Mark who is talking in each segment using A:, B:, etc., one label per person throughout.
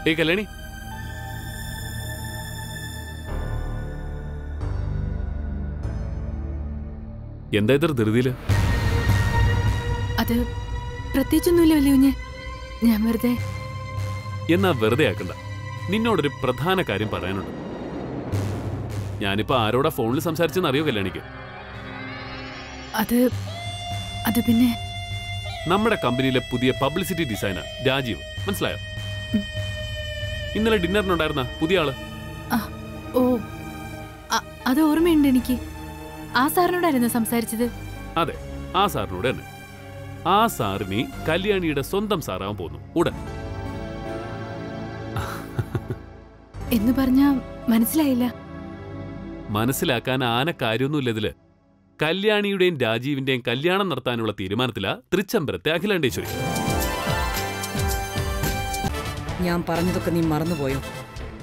A: ഏയ് കല്യാണി, എന്താ ഇത്ര ധൃതിയില്?
B: അത് പ്രത്യേകിച്ചൊന്നുമില്ല വലിയ ഞാൻ വെറുതെ.
A: എന്നാ വെറുതെ ആക്കണ്ട, നിന്നോടൊരു പ്രധാന കാര്യം പറയാനുണ്ട്. ഞാനിപ്പോ ആരോടാ ഫോണിൽ സംസാരിച്ചെന്ന് അറിയോ കല്യാണിക്ക്?
B: അത് പിന്നെ
A: നമ്മുടെ കമ്പനിയിലെ പുതിയ പബ്ലിസിറ്റി ഡിസൈനർ രാജീവ്, മനസ്സിലായോ? ഇന്നലെ ഡിന്നറിനുണ്ടായിരുന്ന പുതിയ ആള്.
B: ഓ, അത് ഓർമ്മയുണ്ട് എനിക്ക്. ആ സാറിനോടായിരുന്നു സംസാരിച്ചത്?
A: അതെ, ആ സാറിനോട് തന്നെ. ആ സാറിനി കല്യാണിയുടെ സ്വന്തം സാറാവാൻ പോകുന്നു ഉടൻ.
B: എന്ന് പറഞ്ഞാ മനസ്സിലായില്ല.
A: മനസ്സിലാക്കാൻ ആന കാര്യമൊന്നുമില്ല ഇതില്. കല്യാണിയുടെയും രാജീവിന്റെയും കല്യാണം നടത്താനുള്ള തീരുമാനത്തിലാ തൃച്ചംബരത്തെ അഖിലാണ്ടേശ്വരി.
C: ഞാൻ പറഞ്ഞതൊക്കെ നീ മറന്നുപോയോ?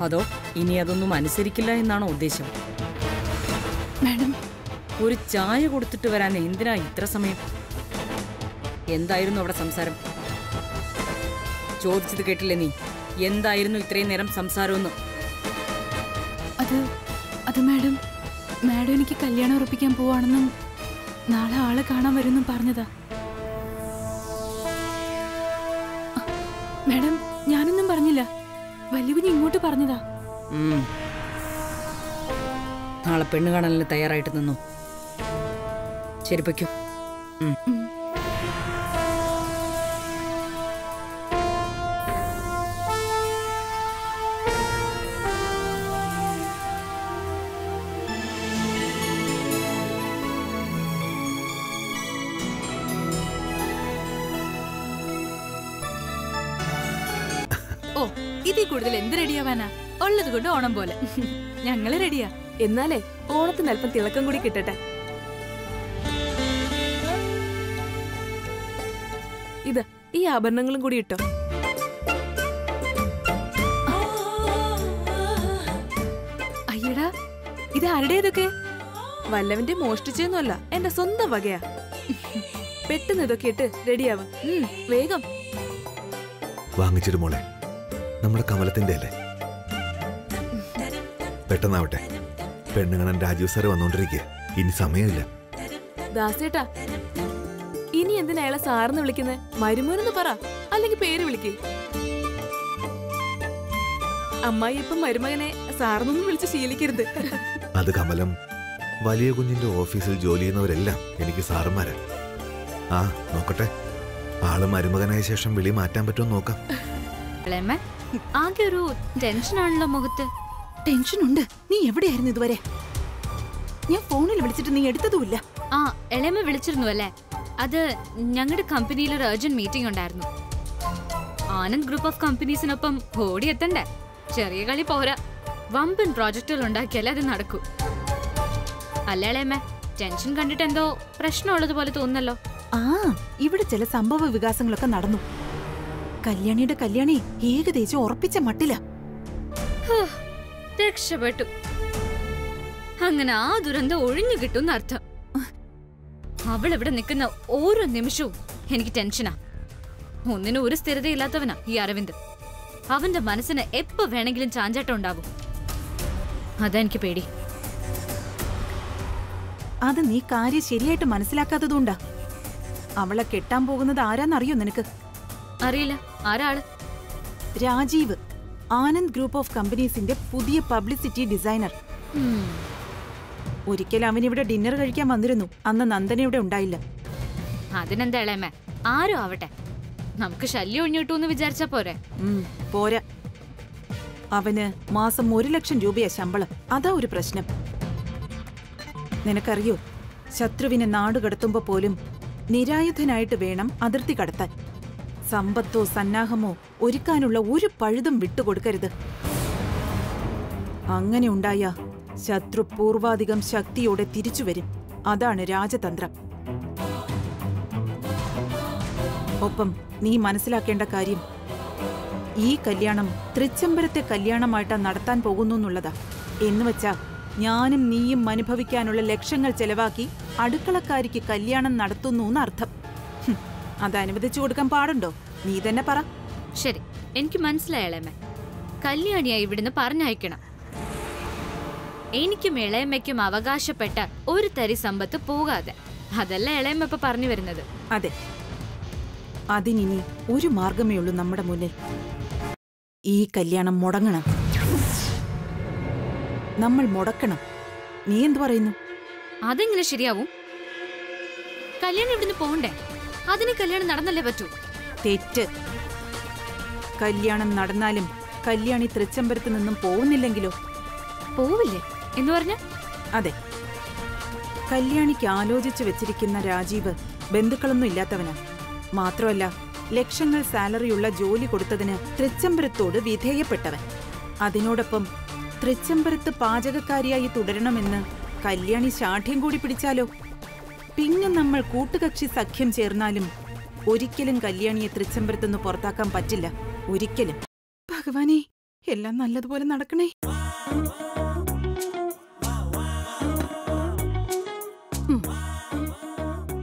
C: അതോ ഇനി അതൊന്നും അനുസരിക്കില്ല എന്നാണോ ഉദ്ദേശം?
B: മാഡം,
C: ഒരു ചായ കൊടുത്തിട്ട് വരാൻ എന്തിനാ ഇത്ര സമയം? എന്തായിരുന്നു അവിടെ സംസാരം? ചോദിച്ചത് കേട്ടില്ലേ നീ? എന്തായിരുന്നു ഇത്രയും നേരം സംസാരമെന്ന്?
B: അത് മാഡം എനിക്ക് കല്യാണം ഉറപ്പിക്കാൻ പോവാണെന്നും നാളെ ആളെ കാണാൻ വരുമെന്നും പറഞ്ഞതാ. മാഡം, ഞാനൊന്നും പറഞ്ഞില്ല. വലിയ കുഞ്ഞ് ഇങ്ങോട്ട് പറഞ്ഞതാ.
C: നാളെ പെണ്ണ് കാണലിന് തയ്യാറായിട്ട് നിന്നു. ശരി, പൊയ്ക്കോ.
B: ഓ, ഇതിൽ കൂടുതൽ എന്ത് റെഡിയാവാനാ? ഉള്ളത് കൊണ്ട് ഓണം പോലെ. ഞങ്ങള് റെഡിയാ.
D: എന്നാലേ ഓണത്തിന് അല്പം തിളക്കം കൂടി കിട്ടട്ടെ. ഇത് ഈ ആഭരണങ്ങളും കൂടി ഇട്ടോ.
B: അയ്യടാ, ഇത് ആരുടെ ഇതൊക്കെ?
D: വല്ലവന്റെ മോഷ്ടിച്ചൊന്നുമല്ല, എന്റെ സ്വന്തം വകയാ. പെട്ടെന്ന് ഇതൊക്കെ ഇട്ട് റെഡിയാവും. വേഗം
E: വാങ്ങിച്ചിട്ട് മോളെ, നമ്മുടെ കമലത്തിന്റെ അല്ലേ? പെട്ടെന്നാവട്ടെ, പെണ്ണ് കാണാൻ രാജീവ് സാറ് വന്നോണ്ടിരിക്കുക. ഇനി സമയമില്ല.
D: ദാസേട്ടാ, ഇനി എന്തിനാ അയാളെ സാറിന്ന് വിളിക്കുന്നത്? മരുമോനെന്ന് പറ, അല്ലെങ്കിൽ പേര് വിളിക്ക്. അമ്മായി ഇപ്പം മരുമകനെ സാറിനൊന്നും വിളിച്ച് ശീലിക്കരുത്.
E: അത് കമലം, വലിയ കുഞ്ഞിന്റെ ഓഫീസിൽ ജോലി ചെയ്യുന്നവരെല്ലാം എനിക്ക് സാറന്മാരാ. ആ നോക്കട്ടെ, ആള് മരുമകനായ ശേഷം വിളി മാറ്റാൻ പറ്റുമോ നോക്കാം.
F: ആകെ ഒരു ടെൻഷനാണല്ലോ മുഖത്ത്.
B: ടെൻഷനുണ്ട്. നീ എവിടെയായിരുന്നു ഇതുവരെ? ഞാൻ ഫോണിൽ വിളിച്ചിട്ട് നീ എടുത്തതുമില്ല.
F: ആ, എളേമ്മ വിളിച്ചിരുന്നു അല്ലേ? അത് ഞങ്ങളുടെ കമ്പനിയിൽ ഒരു അർജന്റ് മീറ്റിംഗ് ഉണ്ടായിരുന്നു. ആനന്ദ് ഗ്രൂപ്പ് ഓഫ് കമ്പനീസിനൊപ്പം ഓടിയെത്തണ്ടേ? ചെറിയ കളി പോരാ, വമ്പൻ പ്രോജക്റ്റുകൾ ഉണ്ടാക്കിയാലേ അത് നടക്കൂ. അല്ല എളേമ്മ, ടെൻഷൻ കണ്ടിട്ട് എന്തോ പ്രശ്നമുള്ളത് പോലെ തോന്നുന്നല്ലോ.
B: ആ, ഇവിടെ ചില സംഭവ വികാസങ്ങളൊക്കെ നടന്നു. കല്യാണിയുടെ കല്യാണി ഏകദേശം ഉറപ്പിച്ച മട്ടില്ല.
F: രക്ഷപ്പെട്ടു. അങ്ങനെ ആ ദുരന്തം ഒഴിഞ്ഞു കിട്ടുന്ന അർത്ഥം. അവളിവിടെ നിൽക്കുന്ന ഓരോ നിമിഷവും എനിക്ക് ടെൻഷനാ. ഒന്നിനും ഒരു സ്ഥിരതയില്ലാത്തവനാ ഈ അരവിന്ദ്. അവന്റെ മനസ്സിന് എപ്പോ വേണമെങ്കിലും ചാഞ്ചാട്ടം ഉണ്ടാവും. അതെനിക്ക് പേടി.
B: അത് നീ കാര്യം ശരിയായിട്ട് മനസ്സിലാക്കാത്തതുകൊണ്ടാ. അവളെ കെട്ടാൻ പോകുന്നത് ആരാന്നറിയോ നിനക്ക്?
F: അറിയില്ല. ആരാള്?
B: രാജീവ്, ആനന്ദ് ഗ്രൂപ്പ് ഓഫ് കമ്പനീസിന്റെ പുതിയ പബ്ലിസിറ്റി ഡിസൈനർ. ഒരിക്കൽ അവനിവിടെ ഡിന്നർ കഴിക്കാൻ വന്നിരുന്നു. അന്ന് നന്ദന ഇവിടെ ഉണ്ടായില്ല.
F: അതിനെന്താ ഇളയമേ, ആരും ആവട്ടെ, നമുക്ക് ശല്യം ഒഴിഞ്ഞു കിട്ടൂന്ന് വിചാരിച്ചാ പോരെ?
B: പോരാ. അവന് മാസം 1 ലക്ഷം രൂപയാ ശമ്പളം. അതാ ഒരു പ്രശ്നം. നിനക്കറിയോ, ശത്രുവിനെ നാടുകടത്തുമ്പോ പോലും നിരായുധനായിട്ട് വേണം അതിർത്തി കടത്താൻ. സമ്പത്തോ സന്നാഹമോ ഒരുക്കാനുള്ള ഒരു പഴുതും വിട്ടുകൊടുക്കരുത്. അങ്ങനെ ഉണ്ടായ ശത്രു പൂർവാധികം ശക്തിയോടെ തിരിച്ചുവരും. അതാണ് രാജതന്ത്രം. ഒപ്പം നീ മനസ്സിലാക്കേണ്ട കാര്യം, ഈ കല്യാണം തൃച്ചംബരത്തെ കല്യാണമായിട്ടാ നടത്താൻ പോകുന്നു എന്നുള്ളതാ. എന്നുവെച്ചാ ഞാനും നീയും അനുഭവിക്കാനുള്ള ലക്ഷങ്ങൾ ചെലവാക്കി അടുക്കളക്കാരിക്ക് കല്യാണം നടത്തുന്നു എന്നർത്ഥം. അത് അനുവദിച്ചു കൊടുക്കാൻ പാടുണ്ടോ? നീ തന്നെ പറ.
F: ശരി, എനിക്ക് മനസ്സിലായളേമേ. കല്യാണിയായി ഇവിടുന്ന് പറഞ്ഞയക്കണം. എനിക്കും ഇളയമ്മയ്ക്കും അവകാശപ്പെട്ട ഒരു തരി സമ്പത്ത് പോകാതെ. അതല്ല ഇളയമ്മ ഇപ്പൊ പറഞ്ഞു വരുന്നത്.
B: അതെ, അതിനി ഒരു മാർഗമേ ഉള്ളൂ നമ്മുടെ മുന്നിൽ. ഈ കല്യാണം മുടങ്ങണം. നമ്മൾ മുടക്കണം. നീ എന്തു പറയുന്നു?
F: അതെങ്ങനെ ശരിയാവും? കല്യാണം ഇവിടുന്ന് പോണ്ടേ? അതിന് കല്യാണം നടന്നല്ലേ പറ്റൂ.
B: തെറ്റ്. കല്യാണം നടന്നാലും കല്യാണി തൃച്ചംബരത്ത് നിന്നും പോകുന്നില്ലെങ്കിലോ?
F: പോവില്ലേ എന്ന് പറഞ്ഞ?
B: അതെ, കല്യാണിക്ക് ആലോചിച്ചു വെച്ചിരിക്കുന്ന രാജീവ് ബന്ധുക്കളൊന്നും ഇല്ലാത്തവനാ. മാത്രമല്ല, ലക്ഷങ്ങൾ സാലറിയുള്ള ജോലി കൊടുത്തതിന് തൃച്ചംബരത്തോട് വിധേയപ്പെട്ടവൻ. അതിനോടൊപ്പം തൃച്ചംബരത്ത് പാചകക്കാരിയായി തുടരണമെന്ന് കല്യാണി ശാഠ്യം കൂടി പിടിച്ചാലോ? പിന്നെ നമ്മൾ കൂട്ടുകക്ഷി സഖ്യം ചേർന്നാലും ഒരിക്കലും കല്യാണിയെ തൃച്ചംബരത്തുനിന്ന് പുറത്താക്കാൻ പറ്റില്ല. ഒരിക്കലും. ഭഗവാനേ, എല്ലാം നല്ലതുപോലെ നടക്കണേ.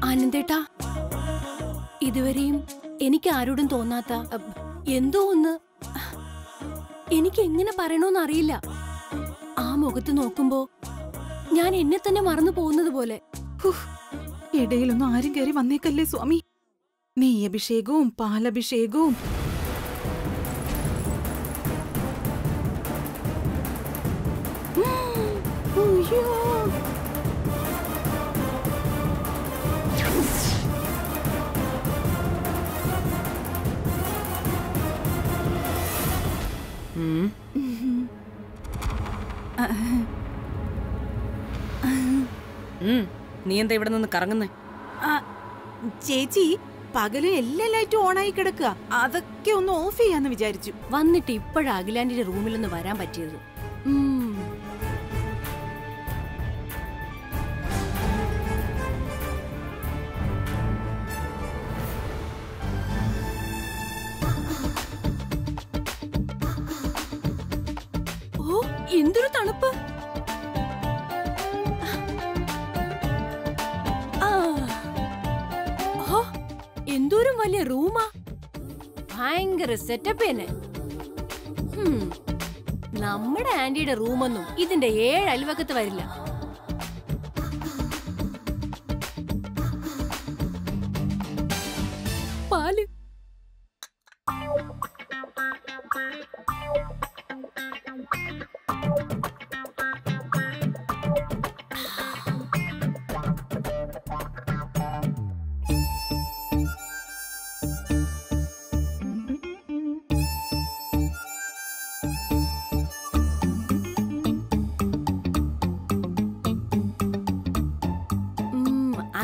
G: ആനന്ദേട്ടാ, ഇതുവരെയും എനിക്ക് ആരോടും തോന്നാത്ത എന്തോ ഒന്ന് എനിക്ക് എങ്ങനെ പറയണോന്നറിയില്ല. ആ മുഖത്ത് നോക്കുമ്പോ ഞാൻ എന്നെ തന്നെ മറന്നു പോകുന്നത് പോലെ.
B: ഇടയിലൊന്നും ആരും കയറി വന്നേക്കല്ലേ സ്വാമി. നെയ്യഭിഷേകവും പാലഭിഷേകവും
C: നീ എന്താ ഇവിടെ നിന്ന് കറങ്ങുന്നേ?
B: ചേച്ചി, പകല് എല്ലാ ലൈറ്റും ഓണായി കിടക്കുക. അതൊക്കെ ഒന്ന് ഓഫ് ചെയ്യാന്ന് വിചാരിച്ചു.
G: വന്നിട്ട് ഇപ്പോഴാ അഖിലാന്റിന്റെ റൂമിലൊന്ന് വരാൻ പറ്റിയത്. ഓ, എന്തൊരു തണുപ്പ്! എന്തോരം വലിയ റൂമാ. ഭയങ്കര സെറ്റപ്പ് തന്നെ. നമ്മുടെ ആന്റിയുടെ റൂമൊന്നും ഇതിന്റെ 7 അയൽവക്കത്ത് വരില്ല. പാല്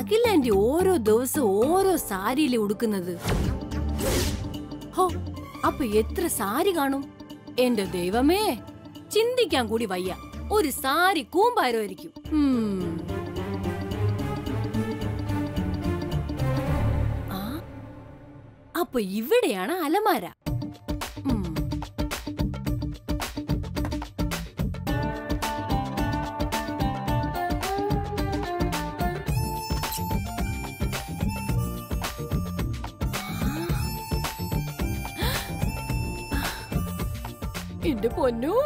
G: അഖിലാന്റി ഓരോ ദിവസം ഓരോ സാരിയിലെ ഉടുക്കുന്നത്. ഹോ, അപ്പൊ എത്ര സാരി കാണും? എന്റെ ദൈവമേ, ചിന്തിക്കാൻ കൂടി വയ്യ. ഒരു സാരി കൂമ്പാരമായിരിക്കും. അപ്പൊ ഇവിടെയാണ് അലമാര. എന്റെ പൊന്നു,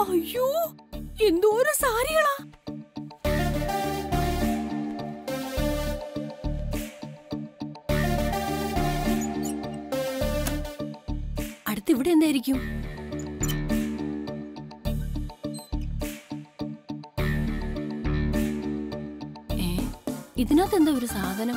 G: അയ്യോ, എന്തോരം സാരികളാ! അടുത്തിവിടെ എന്തായിരിക്കും? ഇതിനകത്ത് എന്താ ഒരു സാധനം?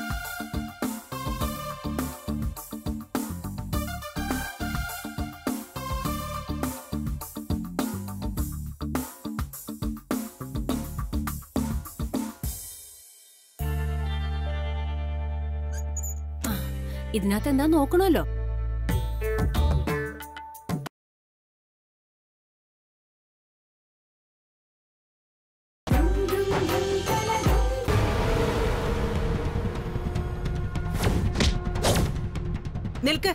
G: ഇതിനകത്ത് എന്താ നോക്കണല്ലോ.
B: നിൽക്ക്.